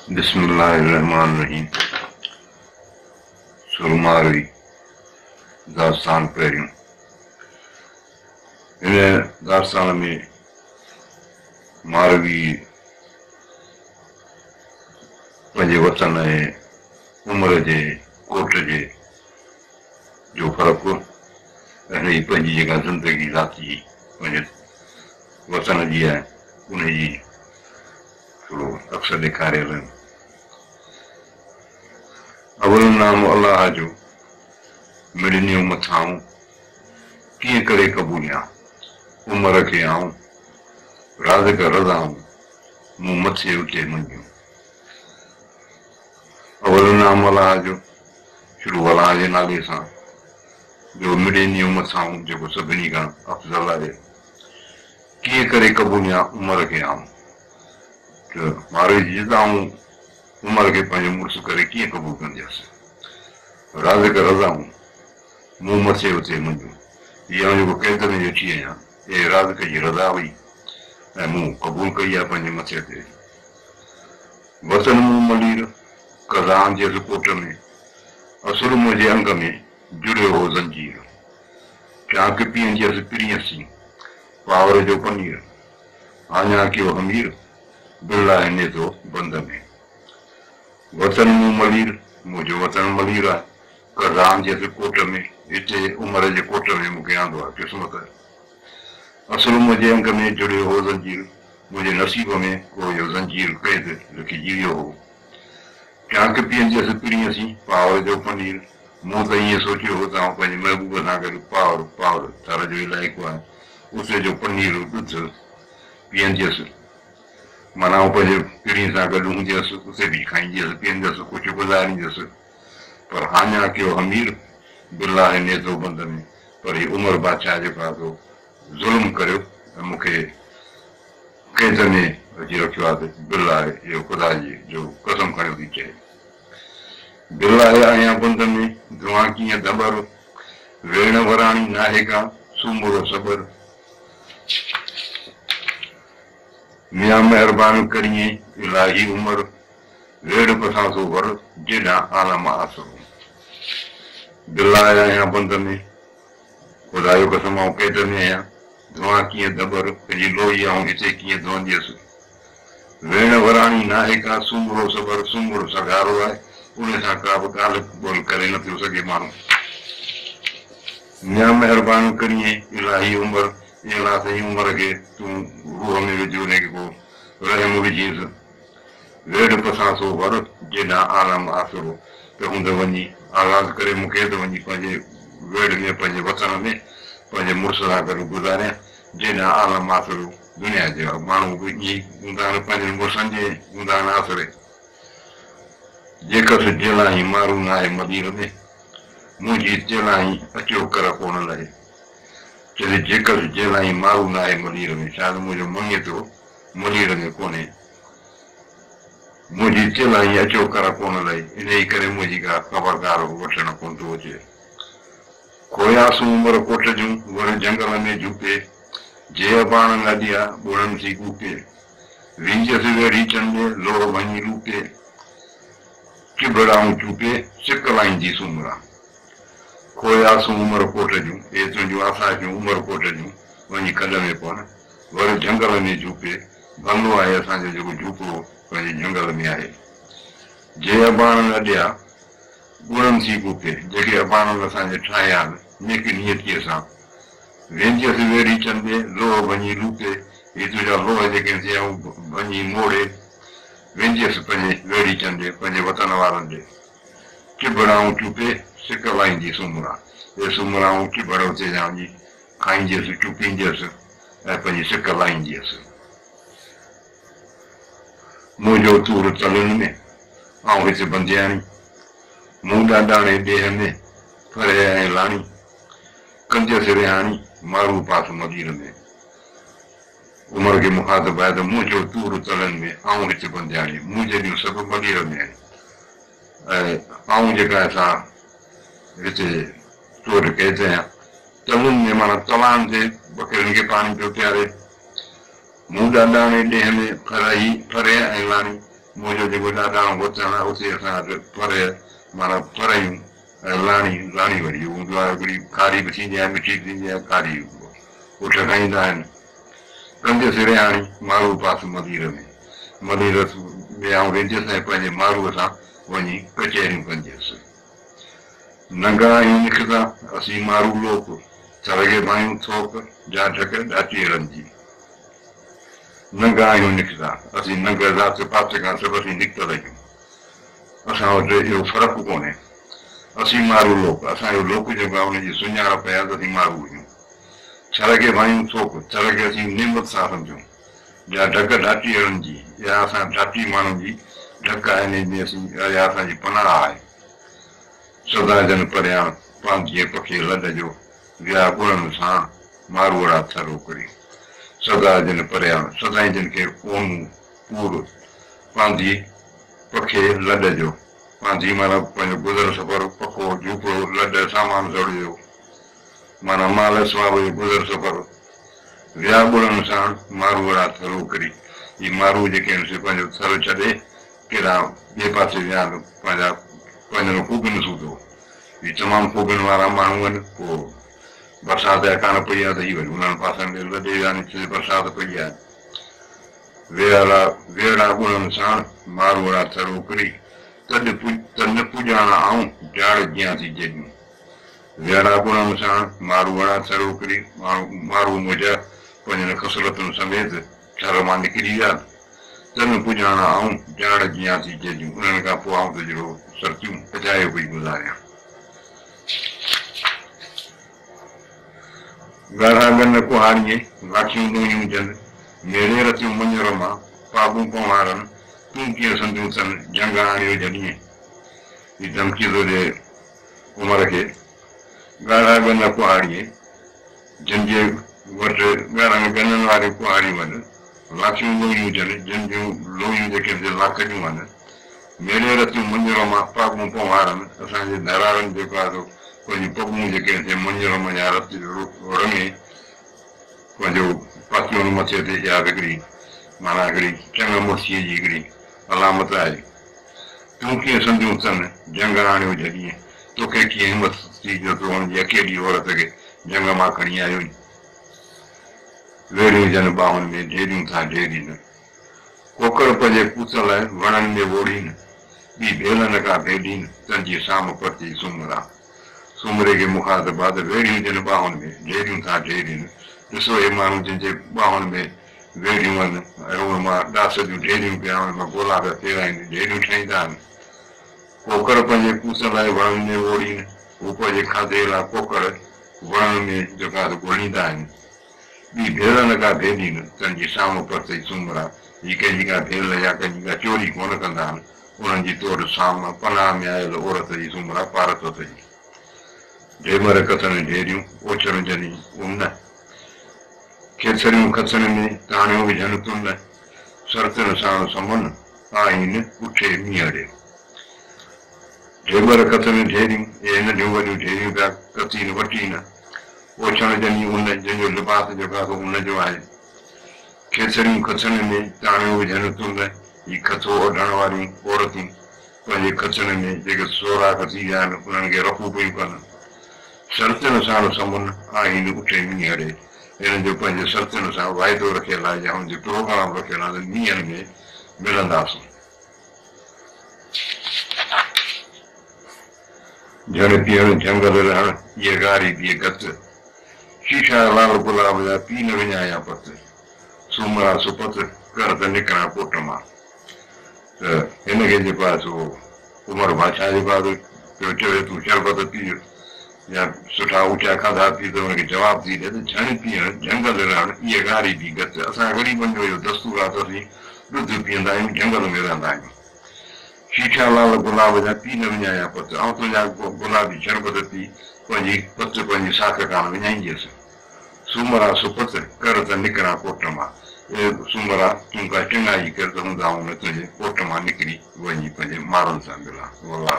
बिस्मिल्लाहिर्रहमानिर्रहीम। सुरमारवी दास्तान पहिरियों। इन दास्तान में मारवी पंहिंजे वतन ऐं उमिरि जे कोट जे जो फ़र्क़ु ऐं हिनजी पंहिंजी जेका ज़िंदगी ज़ाती पंहिंजे वतन जी आहे उनजी थोरो अक्सर ॾेखारियल आहिनि। अवल नाम अलाह जो मिड़नियूं मथाऊं कीअं करे क़बूलियां उमिरि खे आऊं राज़ रज़ाऊं मूं मथे उते मंगियूं। अवल नाम अलाह जो शुरू अलाह जे नाले सां जो मिड़नियूं मथाऊं जेको सभिनी खां अफ़ज़ल आहे। कीअं करे क़बूलियां उमिरि खे आऊं त मारे जी जिदाऊं उमिरि खे पंहिंजो मुड़ुसु करे कीअं क़बूल कंदियसि। राज़ रज़ाऊं मूं मथे उते मंगियूं। इहा जेको क़ैद में वेठी आहियां हे राज़ जी रज़ा हुई ऐं मूं क़बूल कई आहे पंहिंजे मथे ते। वतन मूं मलीर कज़ान जे कोट में असुर मुंहिंजे अंग में जुड़ियो हो ज़ंजीर। चांक पीअंदियसि पिरियसि पावर जो पनीर आञा कयो हमीर बिरला हिने थो बंद में। वतन मूं मलीर मुंहिंजो वतन मलीर आहे कज़ान जे कोट में हिते उमिरि जे कोट में मूंखे आंदो आहे क़िस्मत। असुर मुंहिंजे अंग में जुड़ियो हो ज़ंजीर मुंहिंजे नसीब में को इहो ज़ंजीर क़ैद लिखिजी वियो हो। चांक पीअंदियसि पिरियसि पावर जो पनीर मूं त ईअं सोचियो हो त पंहिंजे महबूब सां गॾु पावर थर जो इलाइक़ो आहे उसे जो पनीर ॾुध पीअंदियसि माना पंहिंजे पीढ़ी सां गॾु हूंदसि उते बि खाईंदसि पीअंदसि कुझु गुज़ारींदसि। पर हाञा कयो हमीर बिरला हिने थो बंद में। पर हीअ उमिरि बादशाह जेको आहे सो ज़ुल्म करियो ऐं मूंखे क़ैद में अची रखियो आहे त बिरला इहो ख़ुदा जी जो कसम खणियो थी चए। बिरला आहियां बंद में धुआं कीअं दबर वेण वराणी नाहे का सूमुरो सबर। मियां महिरबानी करिए इलाही उमिरि वेड़ पसां थो वर जेॾा आलम आसरो। बिरला आहियां बंद में ख़ुदा जो कसम आऊं क़ैद में आहियां धुआं कीअं दबर पंहिंजी लोही आऊं हिते कीअं धुअंदियसि। वेण वराणी नाहे का सूमुरो सबर सूमुरो सगारो आहे उन सां का बि ॻाल्हि ॿोल करे न पियो सघे माण्हू। मियां महिरबानी करिए इलाही उमिरि ईअं साईं उमिरि खे तूं रूह में विझ उनखे पोइ रहम विझीसि। वेड़ पसां थो वर जेॾा आलम आसरो त हूंदो वञी आगाज़ करे मूंखे त वञी पंहिंजे वेड़ में पंहिंजे वतन में पंहिंजे मुड़ुस सां गॾु गुज़ारियां जेॾा आलम आसरो दुनिया जा माण्हू बि ईअं हूंदा आहिनि पंहिंजे मुड़ुसनि जे हूंदा आहिनि आसरे। जेकसि जेलाही मारू न आहे मदीर में मुंहिंजी जेलाही अचो कर कोन लहे। चए जेकसि जेलाही मारू न आहे मदीर में शायदि मुंहिंजो मङे थो मदीर में कोन्हे मुंहिंजी जेलाही अचो कर कोन लहे इन ई करे मुंहिंजी का ख़बरदार वठणु कोन थो अचे। खोयासूं उमिरि कोट जूं वर जंगल में झुके जे पाण नदिया ॿुड़नि थी कूके विंजसि वेड़ी चंडे लोह वञी लूके चिबड़ाऊं चूके सिक लाईंदी सुमरा। खोयासूं उमिरि कोट जूं हे तुंहिंजूं असांजूं उमिरि कोट जूं वञी कॾ में पवनि वर जंगल में झुके बंगलो आहे असांजो जेको झूपड़ो पंहिंजे जंगल में आहे। जे अबाण नदिया ॻुड़नि थी कूके जेके अबाणनि असांजे ठाहिया आहिनि नेक नियतीअ सां वेंजसि वेड़ी चंडे लोह वञी लूके हे तुंहिंजा लोह जेके वञी मोड़े वेंजसि पंहिंजे वेड़ी चंडे पंहिंजे वतन वारनि ॾे। चिबड़ाऊं चुपे सिक लाईंदी सुमरा हे सुमराऊं चिबड़ उते वञी खाईंदसि चुपींदसि ऐं पंहिंजी सिक लाईंदसि। मुंहिंजो तूर तलनि में ऐं हिते बंदियाणी मूं ॾाॾाणे ॾेह में फरे ऐं लाणी कंदसि रिहाणी मारू पास मदीर में। उमिरि खे मुखातिब आहे त मुंहिंजो तूर तलनि में ऐं हिते बंदियाणी मुंहिंजे ॾियूं सभु मदीर में आहिनि ऐं जेका असां हिते तूर क़ैद आहियां तलनि में माना तलाउनि ते बकरियुनि खे पाणी पियो पीआरे। मूं ॾाॾाणे ॾेह में फरे ऐं लाणी मुझो जेको ॾाढाणो वचन आहे उते असां परे माना परयूं लाणी वरी हूंदो आहे हिकिड़ी कारी बि थींदी आहे मिठी थींदी आहे कारी उठ खाईंदा आहिनि कंज सिरे हाणी मारू पास मदीर में आउं वेंदुसि ऐं पंहिंजे मारूअ सां वञी कचहरियूं कंदुसि नंगा आहियूं निकिता असीं मारू लोक चरगे भायूं थोक जा ढक ॾाची रंजी नंगा आहियूं निकिता असीं नंग राति पासे खां सभु असीं निकितल आहियूं असां वटि इहो फ़र्क़ु कोन्हे असीं मारू लोक असांजो लोक जेको आहे हुनजी सुञाणप आहे त असीं मारू आहियूं चरगे भायूं थोक चरगे असीं निमत सां सम्झूं जा ढक ढाटी अड़नि जी या असां ढाटी माण्हुनि जी ढक आहिनि में असीं या असांजी पनाह आहे सदा जन परियां पांधीअ पखे लॾ विया गुणनि सां मारूअड़ा थरो करी सदा जन परियां सदाई जन खे ओनू पूर पांधी पखे लॾ पांधी माना पंहिंजो गुज़र सफ़र पखो झूपड़ो लॾ सामान जोड़ियो माना माल स्वाब जो गुज़र सफ़र विया गुणनि सां मारूअड़ा थरो करी ही मारू जेके आहिनि से पंहिंजो थर छॾे केॾा ॿिए पासे विया पंहिंजो खूबिन सूधो ही तमामु खूबिन वारा माण्हू आहिनि पोइ बरसाति जा कान पई आहे त ही वरी उन्हनि पासनि में लॾे विया आहिनि बरसाति पई आहे वेड़ा गुणनि सां मारूअड़ा थरो करी तन पुॼाणा आऊं ॼाण जियां थी जॾियूं वेड़ा गुणनि सां मारूअड़ा थरो करी मारू मुंहिंजा पंहिंजनि खसरतुनि समेत थर मां निकिरी विया तन पुॼाणा आऊं ॼाण जियां थी जॾियूं उन्हनि खां पोइ आऊं त जहिड़ो सर्तियूं पचाए पई गुज़ारियां ॻाढ़ा गन कुहाड़ीअ लाठियूं ॾोहियूं जन मेरे रतियूं मंझर मां पाबूं कुंहारनि तूं कीअं संदियूं अथनि जंग आणियो जॾहिं ही धमकी थो ॾिए उमिरि खे ॻाढ़ा गन कुहाड़ीअ जंहिंजे वटि ॻाढ़नि गननि वारियूं कुहाड़ियूं आहिनि लाठियूं ॾोहियूं जन जिन जूं लोहियूं जेके लाखियूं आहिनि मेरे रतियूं मंझर मां पाबूं कुंहारनि असांजे दरारनि जेको आहे पंहिंजी पगूं जेके मंझर मञा रत रंगे पंहिंजो पातियुनि मथे ते या हिकिड़ी माना हिकिड़ी चंग मुर्सीअ जी हिकिड़ी अलामत आहे तूं कीअं सम्झूं अथनि जंग आणियो जॾहिं तोखे कीअं हिमत थी जो तूं हुनजी अकेली औरत खे जंग मां खणी आयो वेड़ियूं जन ॿाहुनि में ढेरियूं था ढेरीनि कोकर पंहिंजे पूतल वणनि में वोड़ीनि ॿी भेलनि खां भेॾीनि तंहिंजी साम परती सुमरा सुमरे के मुखातिबाद वेड़ियूं जन ॿाहुनि में ढेरियूं था ढेरीनि ॾिसो हे माण्हू जंहिंजे ॿाहुनि में वेड़ियूं आहिनि ऐं उन मां डास जूं ढेरियूं पिया उन मां गोला पिया फेराइनि ढेरियूं ठाहींदा आहिनि कोकर पंहिंजे पूसल लाइ वणनि में वोड़ीनि हू पंहिंजे खाधे लाइ कोकर वणनि में जेका ॻोल्हींदा आहिनि ॿी भेलनि खां भेॾीनि तंहिंजी साम परते सुमरा ही कंहिंजी का भेल या कंहिंजी का चोरी कोन कंदा आहिनि उन्हनि जी तोड़ साम पनाह में आयल औरत जी सुमरा पारत जी ढेमर कथनि ढेरियूं ओछड़ जनी उन खेसरियूं खसनि में ताणियूं विझनि तुन सरतनि साण समन आहिनि उठे मीहड़े ढेमर कथनि ढेरियूं ये नंढियूं वॾियूं ढेरियूं पिया कथीनि वठीनि ओछड़ जनी उन जंहिंजो लिबास जेको आहे उन जो आहे खेसरियूं खसनि में ताणियूं विझनि तुन ही खसो ओढ़ण वारियूं औरतूं पंहिंजे खसनि में जेके सोराख थी विया आहिनि उन्हनि खे रफ़ू पियूं कनि शर्तनि सां समन आहिनि उठे मीहड़े हिननि जो पंहिंजे शर्तनि सां वाइदो रखियल आहे या हुनजो प्रोग्राम रखियल आहे त मींहनि में मिलंदासीं जण पीअण जंगल रहण इहे गारी बीहे गत शीशा लाल गुलाब जा पी न विञाया पत सुमरा सुपत कर त निकिरा कोट मां त हिनखे जेको आहे सो उमिरि बादशाह जेको आहे पियो चवे तूं शरबत पीउ या सुठा ऊचा खाधा पी त हुनखे जवाबु थी ॾिए त झण पीअण जंगल रहण इहे गारी बि गत असां ग़रीबनि जो इहो दस्तूर आहे त असीं ॾुध पीअंदा आहियूं जंगल में रहंदा आहियूं शीशा लाल गुलाब जा पी न विञाया पत ऐं तुंहिंजा गुलाबी शरबत पी पंहिंजी पत पंहिंजी साख कान विञाईंदसि सुमरा सुपत कर त निकिरा कोट मां सुमरा तूं का चङाई कर त हूंदा हुन तुंहिंजे कोट मां निकिरी वञी पंहिंजे माण्हुनि सां मिला